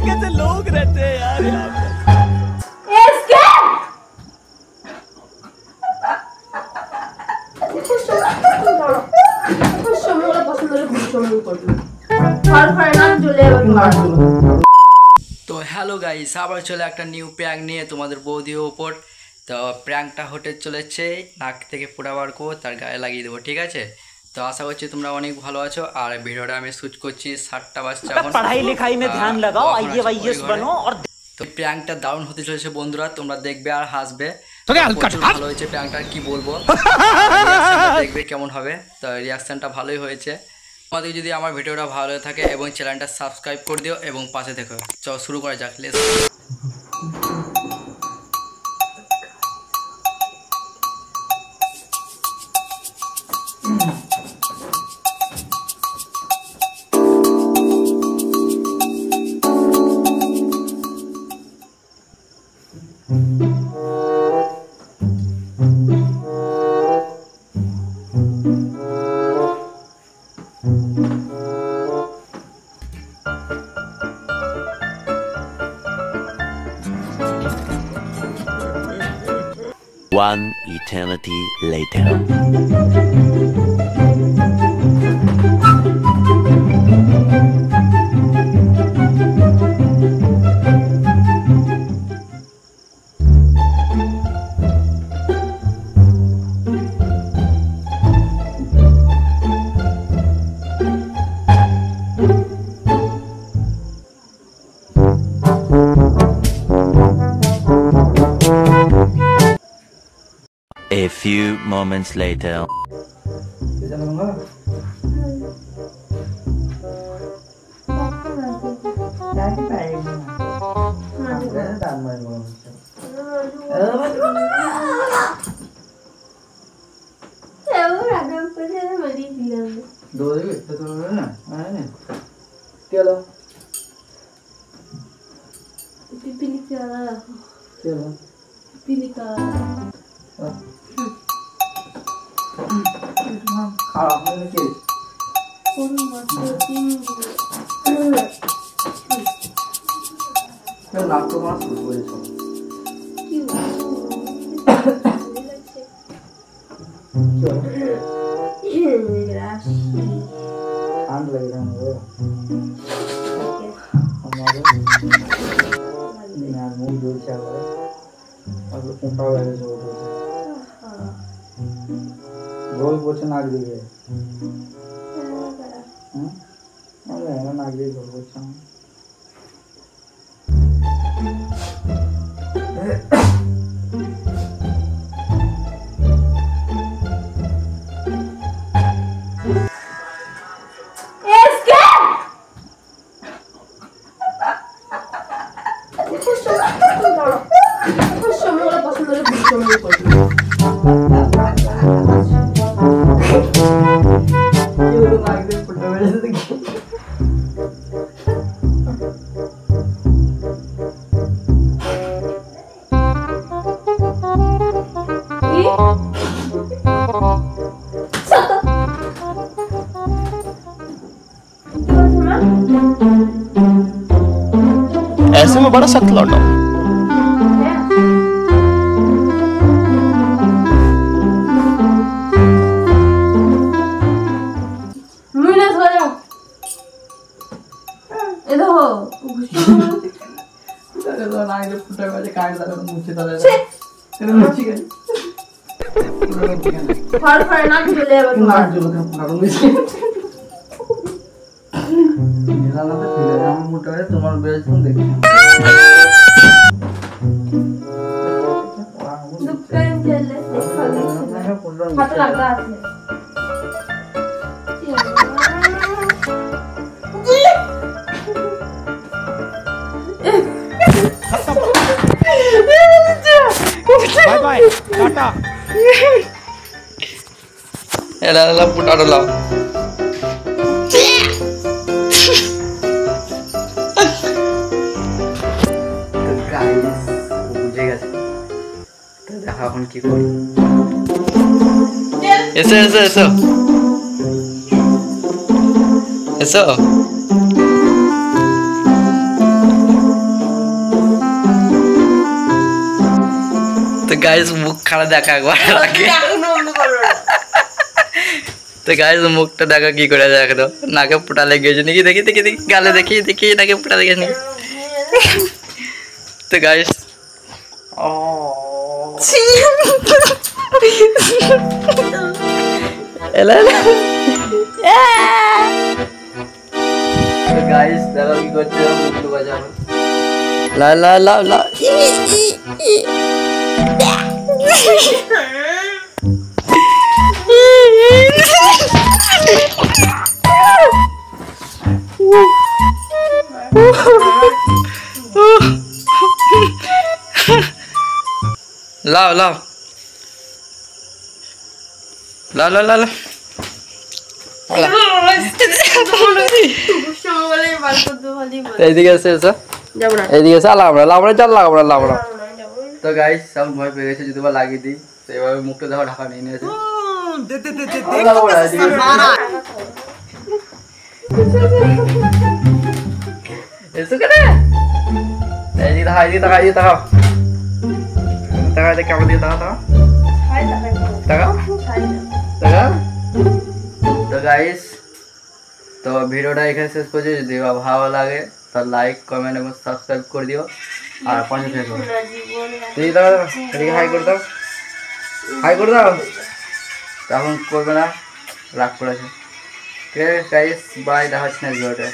कैसे लोग रहते हैं यार यहाँ पे। তো হ্যালো গাইস, আবার চলে একটা নিউ প্র্যাঙ্ক নিয়ে তোমাদের বৌদির ওপর। তো প্র্যাঙ্কটা হতে চলেছে নাক থেকে ফোঁটা বার করে তার গায়ে লাগিয়ে দেবো, ঠিক আছে? তো আশা করছি তোমরা অনেক ভালো আছো। আর ভিডিওটা আমি শুট করছি 7টা বাজছে এখন। पढ़ाई लिखाई में ध्यान लगाओ, आईएएस बनो। और তো প্র্যাঙ্কটা দারুণ হতে চলেছে বন্ধুরা, তোমরা দেখবে আর হাসবে। প্রচুর ভালো হয়েছে প্র্যাঙ্কটা, কি বলবো। দেখবে কেমন হবে। তো রিয়াকশনটা ভালোই হয়েছে। তোমাদের যদি আমার ভিডিওটা ভালো থাকে এবং চ্যানেলটা সাবস্ক্রাইব করে দিও এবং পাশে থেকো। চলো শুরু করা যাক। Let's One eternity later. A few moments later. খারাপ হয়ে গেছে নাট্য মাছ শুরু করেছ ঠান্ডা লাগে আমার মুখ ধরছে আবার কোনটা হয়ে গেছে জল পড়ছে নাক দিকে। নাক দিয়ে জল পড়ছে আমার। ऐसे में बड़ा सख्त लौटा তোমার বেশ দেখি बाय बाय टाटा। এলা এলা পুটাড়লা গাইস বুঝে গেছে। তো দেখা এখন কি করি। এসো এসো এসো এসো গাইস মুখ খারাপ দেখা একবার আগে তো গাইস মুখটা দেখা কি করে দেখো তো নাকে ফুটা লেগেছে নাকি দেখি দেখি দেখি গালে দেখি দেখি নাকে ফুটা লেগেছে নাকি তো গাইস এলা তো গাইস দেখো কি করছে মুখ ডুবা যাবে লা লা লা লা লাও লাও লা লা লা লা এইদিকে এসে এসো এইদিকে এসে লাবড়া চাল লাগাবো না লাবড়া তো গাইস সব ভয় পেয়ে গেছে যদি বা লাগিয়ে দিই তো এভাবে মুখটা দেখো ঢাকা নিয়ে নিয়েছে এসো কেন এইদিকে দেখা এইদিকে দেখা এইদিকে দেখাও দেখা দেখে আমার দিকে দেখা দেখা দেখা তো গাইস তো ভিডিওটা এখানে শেষ করছি যদি ভালো লাগে তো লাইক কমেন্ট এবং সাবস্ক্রাইব করে দিও আর পাশে থেকো তুই দাও এদিকে হাই করে দাও এখন করবে না রাগ করেছে ঠিক আছে গাইস বাই দেখা হচ্ছে নেক্সট ভিডিওতে